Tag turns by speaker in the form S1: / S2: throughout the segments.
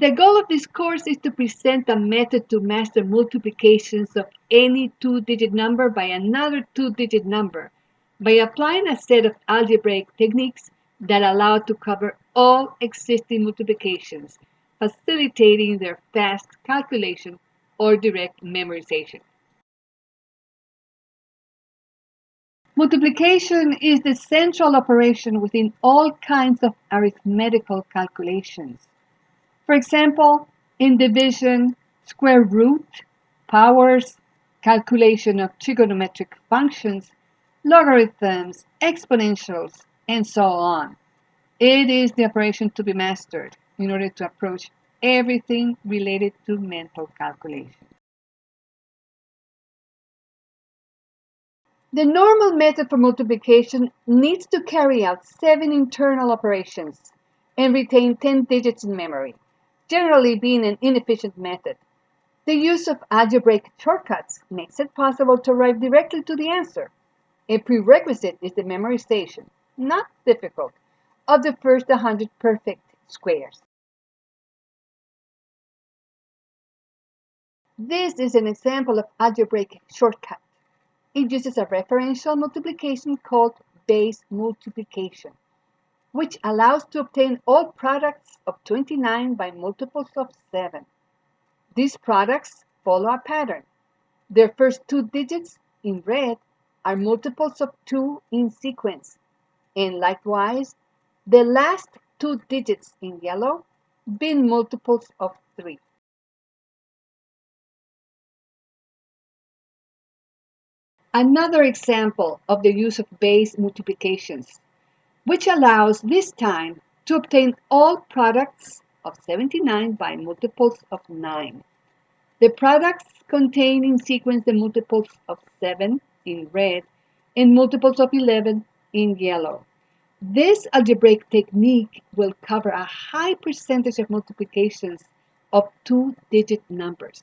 S1: The goal of this course is to present a method to master multiplications of any two-digit number by another two-digit number by applying a set of algebraic techniques that allow to cover all existing multiplications, facilitating their fast calculation or direct memorization. Multiplication is the central operation within all kinds of arithmetical calculations. For example, in division, square root, powers, calculation of trigonometric functions, logarithms, exponentials, and so on. It is the operation to be mastered in order to approach everything related to mental calculation. The normal method for multiplication needs to carry out 7 internal operations and retain 10 digits in memory, generally being an inefficient method. The use of algebraic shortcuts makes it possible to arrive directly to the answer. A prerequisite is the memorization, not difficult, of the first 100 perfect squares. This is an example of algebraic shortcut. It uses a referential multiplication called base multiplication, which allows to obtain all products of 29 by multiples of 7. These products follow a pattern. Their first 2 digits in red are multiples of 2 in sequence, and likewise, the last 2 digits in yellow being multiples of 3. Another example of the use of base multiplications, which allows this time to obtain all products of 79 by multiples of 9. The products contain in sequence the multiples of 7 in red and multiples of 11 in yellow. This algebraic technique will cover a high percentage of multiplications of two-digit numbers.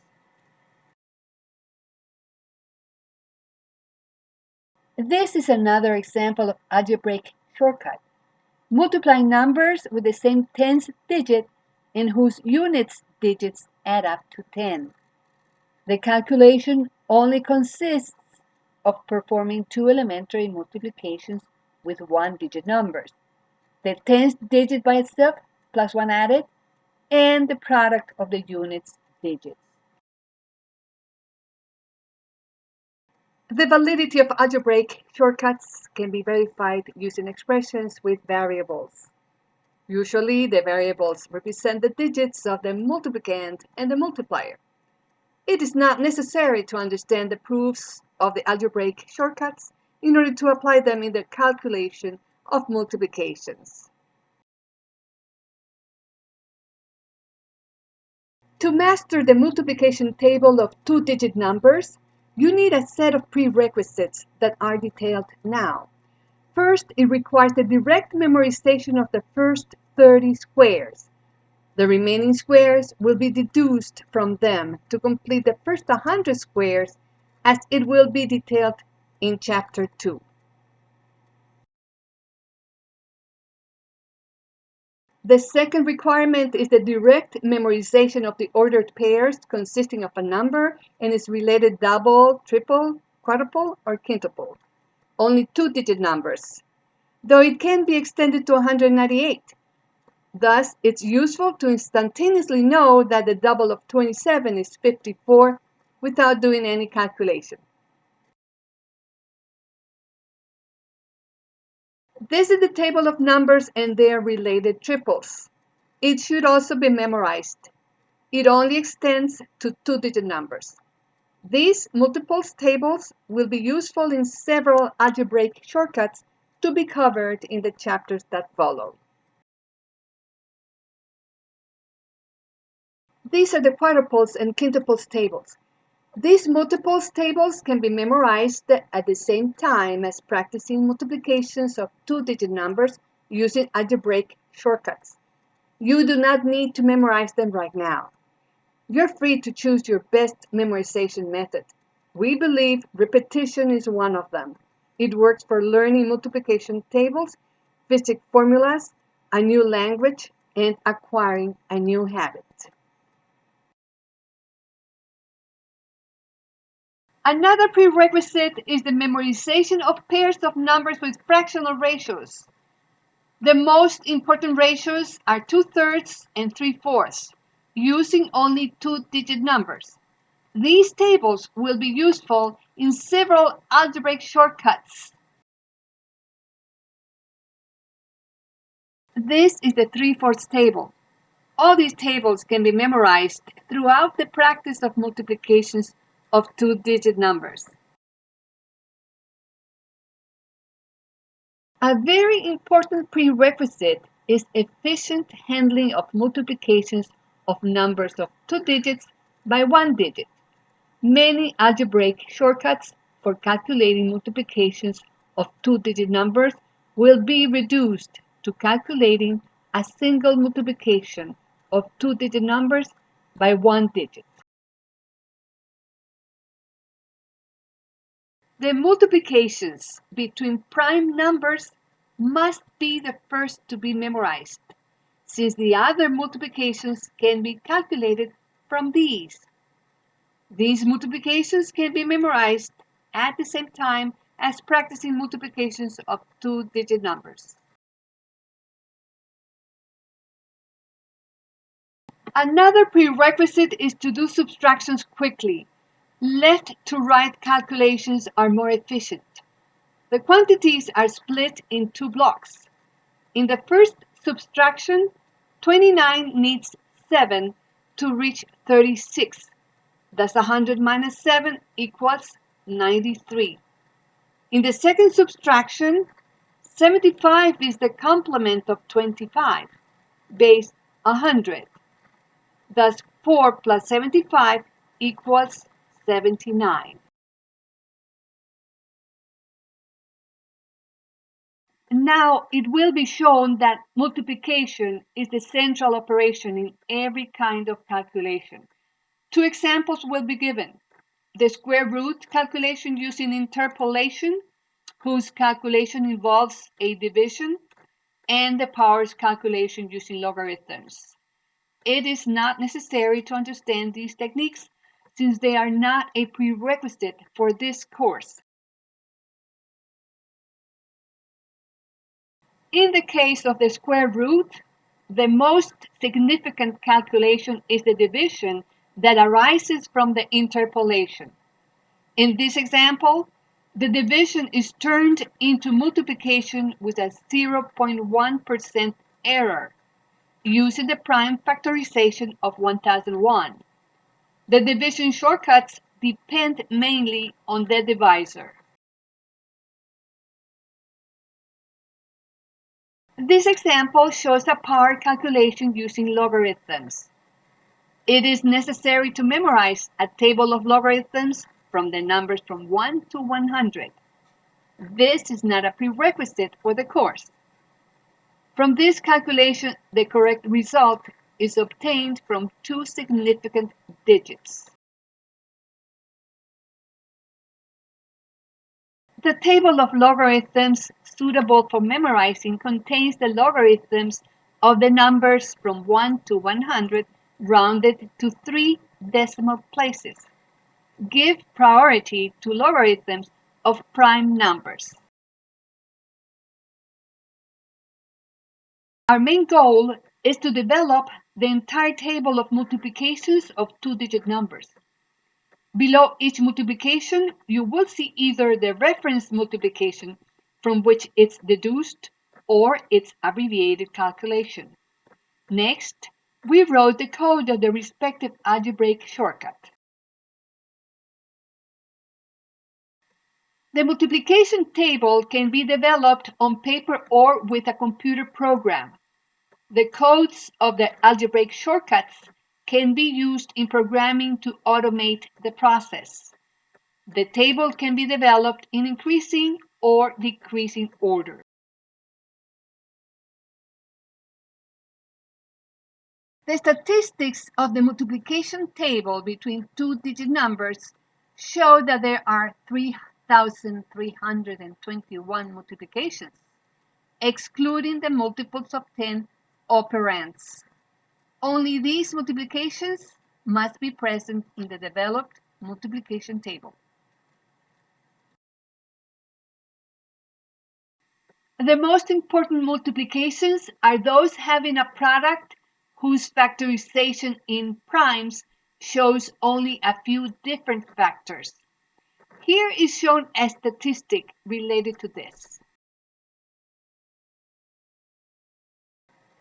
S1: This is another example of algebraic shortcut, multiplying numbers with the same tens digit and whose units digits add up to 10. The calculation only consists of performing 2 elementary multiplications with one-digit numbers, the tens digit by itself plus 1 added, and the product of the units digits. The validity of algebraic shortcuts can be verified using expressions with variables. Usually, the variables represent the digits of the multiplicand and the multiplier. It is not necessary to understand the proofs of the algebraic shortcuts in order to apply them in the calculation of multiplications. To master the multiplication table of two-digit numbers, you need a set of prerequisites that are detailed now. First, it requires the direct memorization of the first 30 squares. The remaining squares will be deduced from them to complete the first 100 squares, as it will be detailed in Chapter 2. The second requirement is the direct memorization of the ordered pairs consisting of a number and its related double, triple, quadruple, or quintuple. Only two-digit numbers, though it can be extended to 198. Thus, it's useful to instantaneously know that the double of 27 is 54 without doing any calculation. This is the table of numbers and their related triples. It should also be memorized. It only extends to two-digit numbers. These multiples tables will be useful in several algebraic shortcuts to be covered in the chapters that follow. These are the quadruples and quintuples tables. These multiples tables can be memorized at the same time as practicing multiplications of two-digit numbers using algebraic shortcuts. You do not need to memorize them right now. You're free to choose your best memorization method. We believe repetition is one of them. It works for learning multiplication tables, physics formulas, a new language, and acquiring a new habit. Another prerequisite is the memorization of pairs of numbers with fractional ratios. The most important ratios are 2/3 and 3/4, using only two-digit numbers. These tables will be useful in several algebraic shortcuts. This is the 3/4 table. All these tables can be memorized throughout the practice of multiplications of two-digit numbers. A very important prerequisite is efficient handling of multiplications of numbers of two digits by one digit. Many algebraic shortcuts for calculating multiplications of two-digit numbers will be reduced to calculating a single multiplication of two-digit numbers by one digit. The multiplications between prime numbers must be the first to be memorized, since the other multiplications can be calculated from these. These multiplications can be memorized at the same time as practicing multiplications of two-digit numbers. Another prerequisite is to do subtractions quickly. Left-to-right calculations are more efficient. The quantities are split in two blocks. In the first subtraction, 29 needs 7 to reach 36. Thus 100 minus 7 equals 93. In the second subtraction, 75 is the complement of 25, base 100. Thus 4 plus 75 equals 79. Now it will be shown that multiplication is the central operation in every kind of calculation. Two examples will be given. The square root calculation using interpolation, whose calculation involves a division, and the powers calculation using logarithms. It is not necessary to understand these techniques since they are not a prerequisite for this course. In the case of the square root, the most significant calculation is the division that arises from the interpolation. In this example, the division is turned into multiplication with a 0.1% error using the prime factorization of 1001. The division shortcuts depend mainly on the divisor. This example shows a power calculation using logarithms. It is necessary to memorize a table of logarithms from the numbers from 1 to 100. This is not a prerequisite for the course. From this calculation, the correct result is obtained from two significant digits. The table of logarithms suitable for memorizing contains the logarithms of the numbers from 1 to 100 rounded to 3 decimal places. Give priority to logarithms of prime numbers. Our main goal is to develop the entire table of multiplications of two-digit numbers. Below each multiplication, you will see either the reference multiplication from which it's deduced or its abbreviated calculation. Next, we wrote the code of the respective algebraic shortcut. The multiplication table can be developed on paper or with a computer program. The codes of the algebraic shortcuts can be used in programming to automate the process. The table can be developed in increasing or decreasing order. The statistics of the multiplication table between two-digit numbers show that there are 3,321 multiplications, excluding the multiples of 10 operands. Only these multiplications must be present in the developed multiplication table. The most important multiplications are those having a product whose factorization in primes shows only a few different factors. Here is shown a statistic related to this.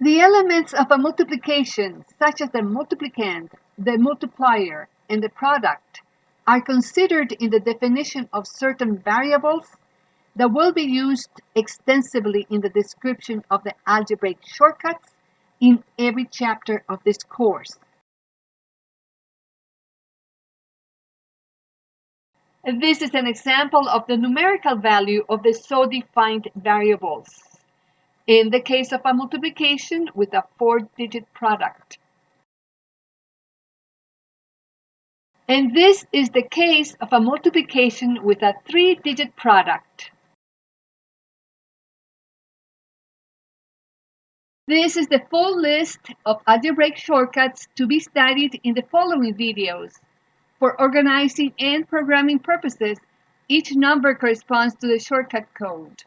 S1: The elements of a multiplication, such as the multiplicand, the multiplier, and the product, are considered in the definition of certain variables that will be used extensively in the description of the algebraic shortcuts in every chapter of this course. This is an example of the numerical value of the so-defined variables in the case of a multiplication with a 4-digit product. And this is the case of a multiplication with a 3-digit product. This is the full list of algebraic shortcuts to be studied in the following videos. For organizing and programming purposes, each number corresponds to the shortcut code.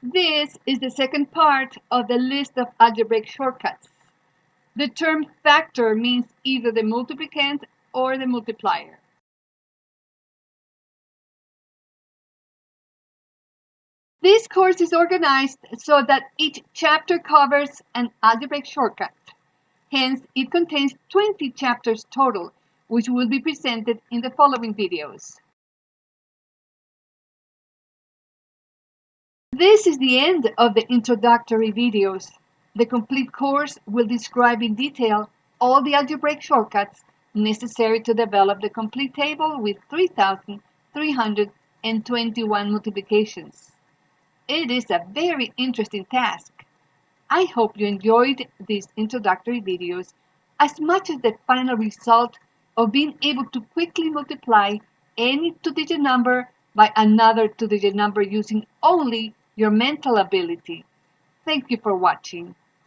S1: This is the second part of the list of algebraic shortcuts. The term factor means either the multiplicand or the multiplier. This course is organized so that each chapter covers an algebraic shortcut. Hence, it contains 20 chapters total, which will be presented in the following videos. This is the end of the introductory videos. The complete course will describe in detail all the algebraic shortcuts necessary to develop the complete table with 3,321 multiplications. It is a very interesting task. I hope you enjoyed these introductory videos as much as the final result of being able to quickly multiply any 2-digit number by another 2-digit number using only your mental ability. Thank you for watching.